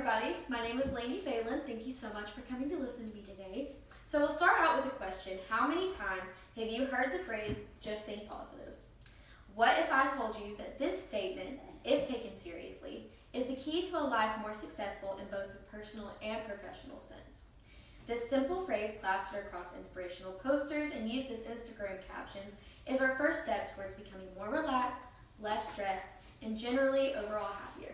everybody. My name is Lainey Phelan. Thank you so much for coming to listen to me today. So we'll start out with a question. How many times have you heard the phrase, just think positive? What if I told you that this statement, if taken seriously, is the key to a life more successful in both the personal and professional sense? This simple phrase, plastered across inspirational posters and used as Instagram captions, is our first step towards becoming more relaxed, less stressed, and generally overall happier.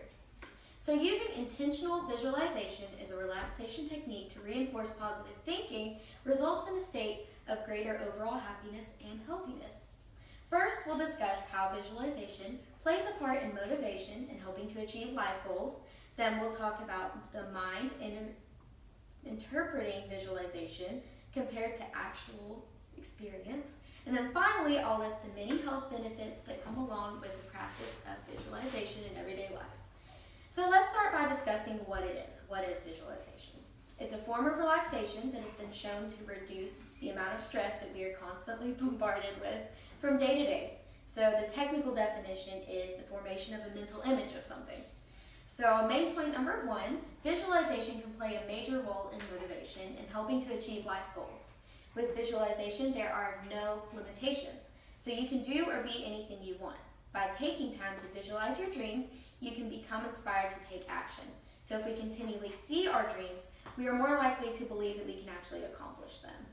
So using intentional visualization as a relaxation technique to reinforce positive thinking results in a state of greater overall happiness and healthiness. First, we'll discuss how visualization plays a part in motivation and helping to achieve life goals. Then we'll talk about the mind and interpreting visualization compared to actual experience. And then finally, I'll list the many health benefits that come along with the practice of visualization in everyday life. So let's start by discussing what it is. What is visualization? It's a form of relaxation that has been shown to reduce the amount of stress that we are constantly bombarded with from day to day. So the technical definition is the formation of a mental image of something. So main point number one, visualization can play a major role in motivation and helping to achieve life goals. With visualization, there are no limitations. So you can do or be anything you want. By taking time to visualize your dreams, you can become inspired to take action. So if we continually see our dreams, we are more likely to believe that we can actually accomplish them.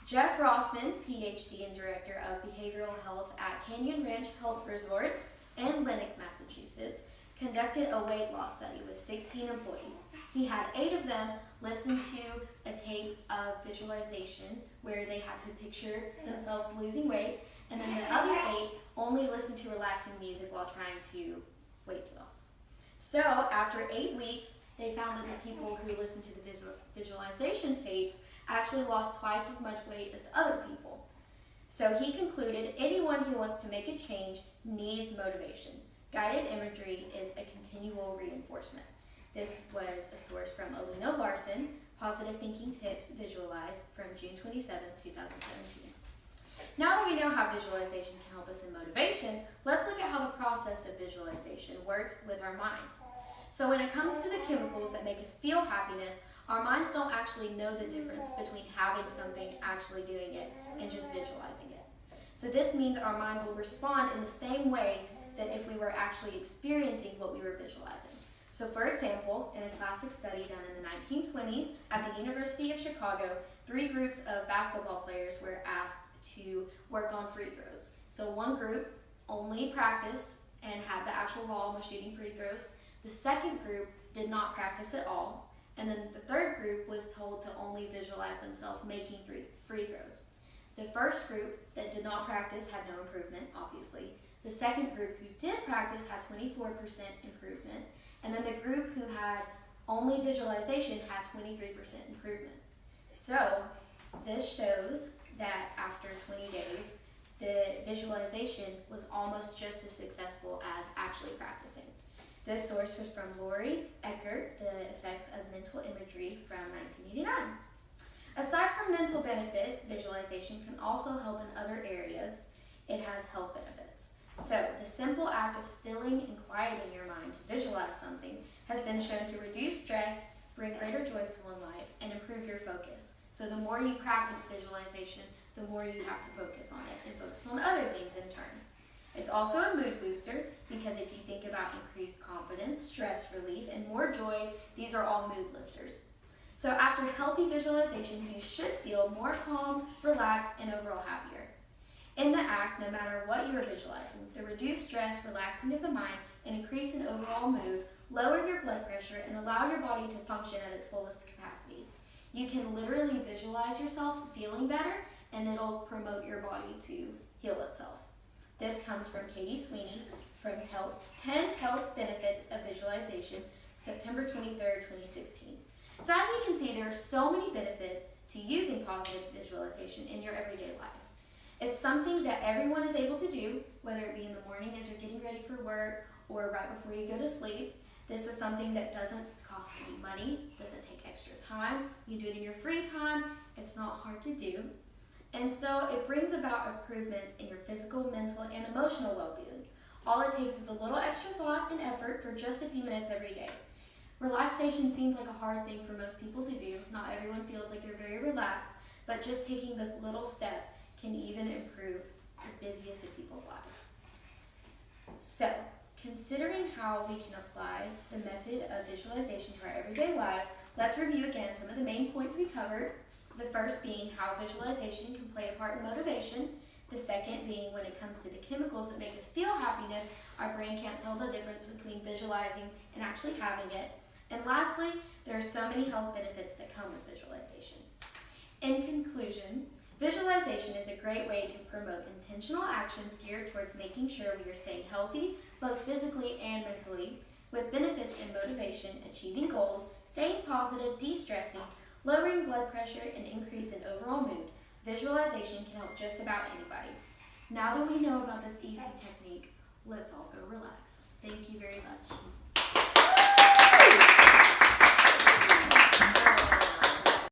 Jeff Rossman, PhD and Director of Behavioral Health at Canyon Ranch Health Resort in Lenox, Massachusetts, conducted a weight loss study with 16 employees. He had 8 of them listen to a tape of visualization where they had to picture themselves losing weight, and then the other 8 only listened to relaxing music while trying to weight loss. So after 8 weeks, they found that the people who listened to the visualization tapes actually lost twice as much weight as the other people. So he concluded anyone who wants to make a change needs motivation. Guided imagery is a continual reinforcement. This was a source from Alina Larson, Positive Thinking Tips Visualized from June 27, 2017. Now that we know how visualization can help us in motivation, let's look at how the process of visualization works with our minds. So when it comes to the chemicals that make us feel happiness, our minds don't actually know the difference between having something, actually doing it, and just visualizing it. So this means our mind will respond in the same way that if we were actually experiencing what we were visualizing. So for example, in a classic study done in the 1920s at the University of Chicago, 3 groups of basketball players were asked to work on free throws. So one group only practiced and had the actual ball and was shooting free throws. The second group did not practice at all. And then the third group was told to only visualize themselves making free throws. The first group that did not practice had no improvement, obviously. The second group who did practice had 24% improvement. And then the group who had only visualization had 23% improvement. So this shows that after 20 days, the visualization was almost just as successful as actually practicing. This source was from Lori Eckert, The Effects of Mental Imagery from 1989. Aside from mental benefits, visualization can also help in other areas. It has health benefits. So the simple act of stilling and quieting your mind to visualize something has been shown to reduce stress, bring greater joy to one life, and improve your focus. So the more you practice visualization, the more you have to focus on it and focus on other things in turn. It's also a mood booster because if you think about increased confidence, stress relief, and more joy, these are all mood lifters. So after healthy visualization, you should feel more calm, relaxed, and overall happier. In the act, no matter what you are visualizing, the reduced stress, relaxing of the mind, and increase in overall mood lower your blood pressure and allow your body to function at its fullest capacity. You can literally visualize yourself feeling better, and it'll promote your body to heal itself. This comes from Katie Sweeney from 10 Health Benefits of Visualization, September 23, 2016. So as you can see, there are so many benefits to using positive visualization in your everyday life. It's something that everyone is able to do, whether it be in the morning as you're getting ready for work or right before you go to sleep. This is something that doesn't cost any money, doesn't take extra time. You do it in your free time. It's not hard to do. And so it brings about improvements in your physical, mental, and emotional well-being. All it takes is a little extra thought and effort for just a few minutes every day. Relaxation seems like a hard thing for most people to do. Not everyone feels like they're very relaxed, but just taking this little step can even improve the busiest of people's lives. So, considering how we can apply the method of visualization to our everyday lives, let's review again some of the main points we covered. The first being how visualization can play a part in motivation. The second being when it comes to the chemicals that make us feel happiness, our brain can't tell the difference between visualizing and actually having it. And lastly, there are so many health benefits that come with visualization. In conclusion, visualization is a great way to promote intentional actions geared towards making sure we are staying healthy, both physically and mentally, with benefits in motivation, achieving goals, staying positive, de-stressing, lowering blood pressure, and increase in overall mood. Visualization can help just about anybody. Now that we know about this easy technique, let's all go relax. Thank you very much.